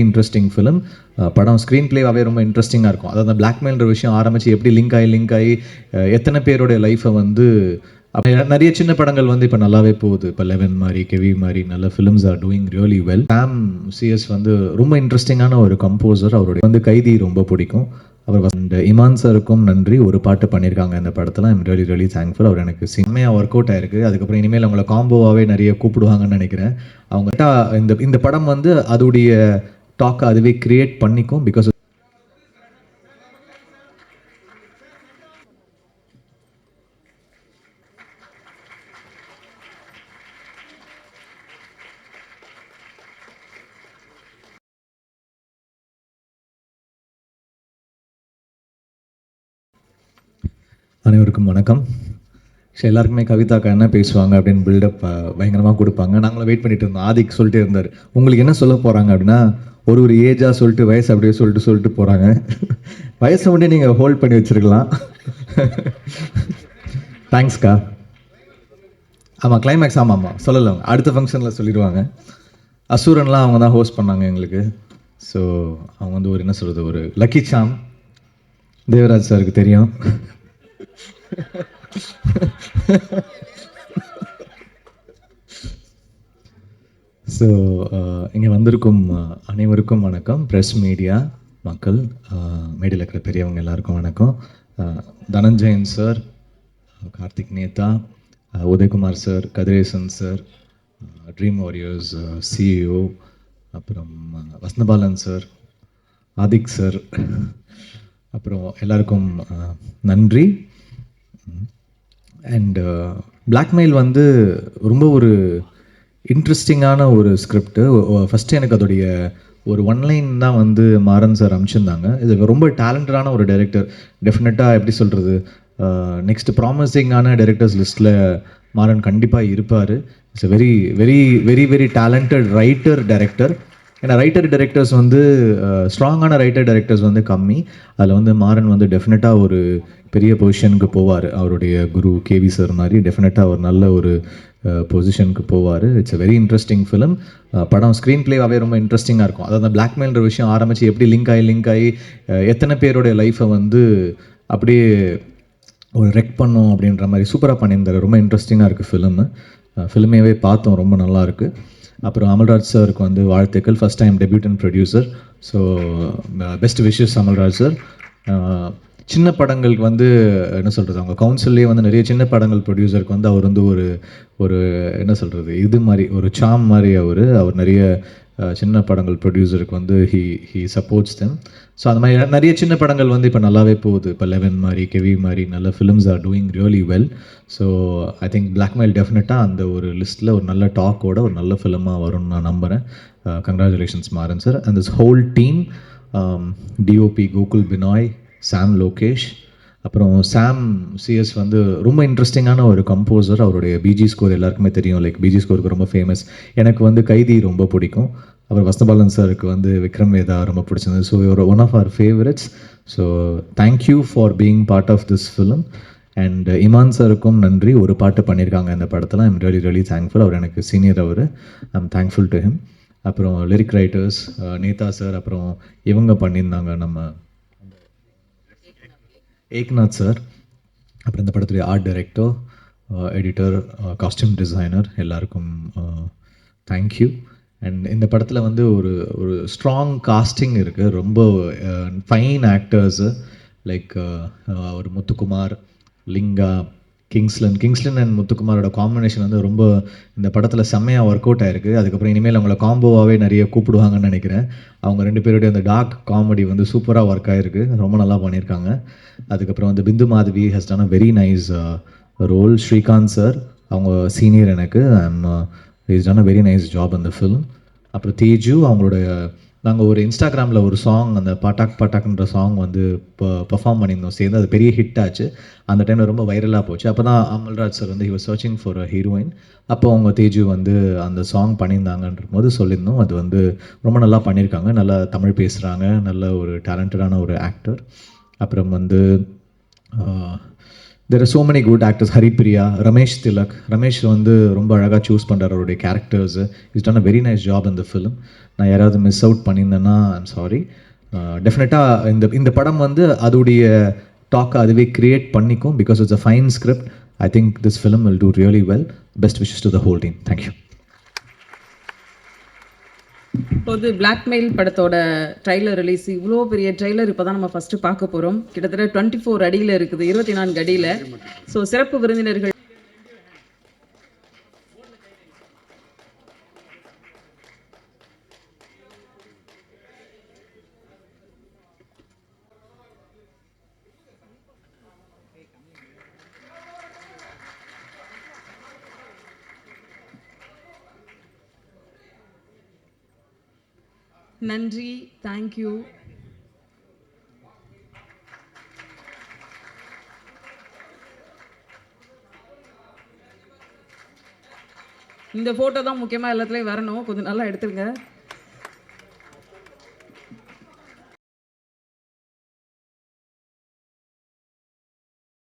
Interesting film. படம் screen பிளேவாகவே ரொம்ப இன்ட்ரெஸ்டிங்காக இருக்கும். அதாவது அந்த பிளாக்மெயில்ன்ற விஷயம் ஆரம்பித்து எப்படி லிங்க் ஆகி எத்தனை பேருடைய லைஃப்பை வந்து நிறைய சின்ன படங்கள் வந்து இப்போ நல்லாவே போகுது. இப்போ 11 மாதிரி, கெவி மாதிரி நல்ல films are doing really well. Sam CS வந்து ரொம்ப இன்ட்ரெஸ்டிங்கான ஒரு கம்போசர். அவருடைய வந்து கைதி ரொம்ப பிடிக்கும். அவர் அந்த இமான் சாருக்கும் நன்றி. ஒரு பாட்டு பண்ணியிருக்காங்க இந்த படத்தில். I'm really thankful. அவர் எனக்கு செம்மையாக ஒர்க் அவுட் ஆயிருக்கு. அதுக்கப்புறம் இனிமேல் அவங்கள காம்போவாகவே நிறைய கூப்பிடுவாங்கன்னு நினைக்கிறேன். அவங்க இந்த படம் வந்து அதோடைய டாக்கை அதுவே கிரியேட் பண்ணிக்கும். பிகாஸ் அனைவருக்கும் வணக்கம். எல்லாருக்குமே கவிதாக்கா என்ன பேசுவாங்க அப்படின்னு பில்டப் பயங்கரமாக கொடுப்பாங்க. நாங்களும் வெயிட் பண்ணிட்டு இருந்தோம். ஆதிக் சொல்லிட்டே இருந்தார், உங்களுக்கு என்ன சொல்ல போகிறாங்க அப்படின்னா, ஒரு ஏஜாக சொல்லிட்டு வயசு அப்படியே சொல்லிட்டு போகிறாங்க. வயசை மட்டும் நீங்கள் ஹோல்ட் பண்ணி வச்சுருக்கலாம். தேங்க்ஸ்க்கா. ஆமாம், கிளைமேக்ஸ். ஆமாம் சொல்லலாம், அடுத்த ஃபங்க்ஷனில் சொல்லிடுவாங்க. அசூரன்லாம் அவங்க தான் ஹோஸ்ட் பண்ணாங்க எங்களுக்கு. ஸோ அவங்க வந்து ஒரு என்ன சொல்கிறது, ஒரு லக்கி சாம். தேவராஜ் சாருக்கு தெரியும். ஸோ இங்கே வந்திருக்கும் அனைவருக்கும் வணக்கம். ப்ரெஸ் மீடியா மக்கள், மீடியாவில் இருக்கிற பெரியவங்க எல்லாருக்கும் வணக்கம். Dhananjayan sir, Karthik Netha, Udhayakumar sir, Kathiresan sir, dream warriors CEO, அப்புறம் வசந்தபாலன் சார், ஆதிக் சார், அப்புறம் எல்லாருக்கும் நன்றி. அண்ட் பிளாக்மெயில் வந்து ரொம்ப ஒரு இன்ட்ரெஸ்டிங்கான ஒரு ஸ்கிரிப்டு. ஃபஸ்ட்டு எனக்கு அதோடைய ஒரு ஒன்லைன் தான் வந்து மாறன் சார் அனுப்பிச்சிருந்தாங்க. இது ரொம்ப டேலண்டடான ஒரு டைரக்டர். டெஃபினட்டாக எப்படி சொல்கிறது, நெக்ஸ்ட் ப்ராமிசிங்கான டைரக்டர்ஸ் லிஸ்ட்டில் மாறன் கண்டிப்பாக இருப்பார். It's very very very very talented writer director. ஏன்னா ரைட்டர் டைரக்டர்ஸ் வந்து ஸ்ட்ராங்கான ரைட்டர் டைரக்டர்ஸ் வந்து கம்மி. அதில் வந்து மாறன் வந்து டெஃபினட்டாக ஒரு பெரிய பொசிஷனுக்கு போவார். அவருடைய குரு கேவி சார் மாதிரி டெஃபினட்டாக ஒரு நல்ல ஒரு பொசிஷனுக்கு போவார். It's very interesting film. படம் ஸ்க்ரீன் பிளேவாகவே ரொம்ப இன்ட்ரெஸ்டிங்காக இருக்கும். அதாவது அந்த பிளாக்மெயில்ன்ற விஷயம் ஆரம்பித்து எப்படி லிங்க் ஆகி எத்தனை பேருடைய லைஃப்பை வந்து அப்படியே ஒரு ரெக் பண்ணும் அப்படின்ற மாதிரி சூப்பராக பண்ணியிருந்தார். ரொம்ப இன்ட்ரெஸ்டிங்காக இருக்குது ஃபிலிமேவே பார்த்தோம், ரொம்ப நல்லாயிருக்கு. அப்புறம் அமல்ராஜ் சாருக்கு வந்து வாழ்த்துக்கள். First time debutant producer. So best wishes Amalraj sir. சின்ன படங்களுக்கு வந்து என்ன சொல்கிறது, அவங்க கவுன்சில்லே வந்து நிறைய சின்ன படங்கள் ப்ரொடியூசருக்கு வந்து அவர் வந்து ஒரு என்ன சொல்கிறது, இது மாதிரி ஒரு சாம் மாதிரி அவர் நிறைய சின்ன படங்கள் ப்ரொடியூசருக்கு வந்து ஹி சப்போர்ட்ஸ் தெம். ஸோ அந்த மாதிரி நிறைய சின்ன படங்கள் வந்து இப்போ நல்லாவே போகுது. இப்போ 11 மாதிரி, கெவி மாதிரி நல்ல films are doing really well. So I think blackmail டெஃபினட்டாக அந்த ஒரு லிஸ்ட்டில் ஒரு நல்ல டாக்கோட ஒரு நல்ல ஃபிலிமாக வரும்னு நான் நம்புகிறேன். Congratulations Maran sir and this whole team. DOP Gokul Binoy, Sam Lokesh, அப்புறம் சாம் சிஎஸ் வந்து ரொம்ப இன்ட்ரெஸ்டிங்கான ஒரு கம்போசர். அவருடைய பிஜி ஸ்கோர் எல்லாருக்குமே தெரியும். லைக் பிஜி ஸ்கோருக்கு ரொம்ப ஃபேமஸ். எனக்கு வந்து கைதி ரொம்ப பிடிக்கும். அப்புறம் வசந்தபாலன் சாருக்கு வந்து விக்ரம் வேதா ரொம்ப பிடிச்சிருந்தது. ஸோ ஒரு ஒன் ஆஃப் அவர் favourites. So thank you for being part of this film. And Imman சாருக்கும் நன்றி. ஒரு பாட்டு பண்ணியிருக்காங்க இந்த படத்தில். I'm really thankful. அவர் எனக்கு சீனியர். I'm thankful to him. அப்புறம் லிரிக் ரைட்டர்ஸ் நேதா சார், அப்புறம் இவங்க பண்ணியிருந்தாங்க நம்ம ஏக்நாத் சார், அப்புறம் இந்த படத்துடைய art director, editor, costume designer எல்லாருக்கும் தேங்க்யூ. அண்ட் இந்த படத்தில் வந்து ஒரு ஸ்ட்ராங் காஸ்டிங் இருக்குது. ரொம்ப ஃபைன் ஆக்டர்ஸு லைக் ஒரு முத்துக்குமார், லிங்கா, கிங்ஸ்லன் அண்ட் முத்துக்குமாரோட காம்பினேஷன் வந்து ரொம்ப இந்த படத்தில் செம்மையாக ஒர்க் அவுட் ஆயிருக்கு. அதுக்கப்புறம் இனிமேல் அவங்கள காம்போவாகவே நிறைய கூப்பிடுவாங்கன்னு நினைக்கிறேன். அவங்க ரெண்டு பேருடைய அந்த டார்க் காமெடி வந்து சூப்பராக ஒர்க் ஆகிருக்கு. ரொம்ப நல்லா பண்ணியிருக்காங்க. அதுக்கப்புறம் வந்து Bindu Madhavi has done a very nice role. Srikanth sir அவங்க சீனியர் எனக்கு. Is done a very nice job அந்த ஃபிலிம். அப்புறம் தேஜு அவங்களுடைய நாங்கள் ஒரு இன்ஸ்டாகிராமில் ஒரு சாங், அந்த பாட்டாக்ன்ற சாங் வந்து பர்ஃபார்ம் பண்ணியிருந்தோம் சேர்ந்து. அது பெரிய ஹிட் ஆச்சு. அந்த டைமில் ரொம்ப வைரலாக போச்சு. அப்போ தான் அமல்ராஜ் சார் வந்து he was searching for a heroine. அப்போ அவங்க தேஜு வந்து அந்த சாங் பண்ணியிருந்தாங்கன்ற போது சொல்லியிருந்தோம். அது வந்து ரொம்ப நல்லா பண்ணியிருக்காங்க. நல்லா தமிழ் பேசுகிறாங்க. நல்ல ஒரு டேலண்டடான ஒரு ஆக்டர். அப்புறம் வந்து there are so many good actors. Haripriya, Ramesh Tilak. Ramesh வந்து ரொம்ப அழகாக சூஸ் பண்ணுறாரு அவருடைய characters. Is done a very nice job இந்த ஃபிலிம். நான் யாராவது மிஸ் அவுட் பண்ணியிருந்தேன்னா ஐம் சாரி. டெஃபினட்டாக இந்த படம் வந்து அதோடைய டாக்கை அதுவே கிரியேட் பண்ணிக்கும். Because it's a fine script. I think this film will do really well. Best wishes to the whole team. Thank you. இப்போது பிளாக்மெயில் படத்தோட ட்ரைலர் ரிலீஸ். இவ்வளோ பெரிய ட்ரைலர் இப்போ தான் நம்ம ஃபஸ்ட்டு பார்க்க போகிறோம். கிட்டத்தட்ட 24 அடியில் இருக்குது, 24 அடியில். ஸோ சிறப்பு விருந்தினர்கள் நன்றி, தேங்க்யூ. இந்த ஃபோட்டோ தான் முக்கியமாக எல்லாத்துலேயும் வரணும். கொஞ்சம் நல்லா எடுத்துருங்க.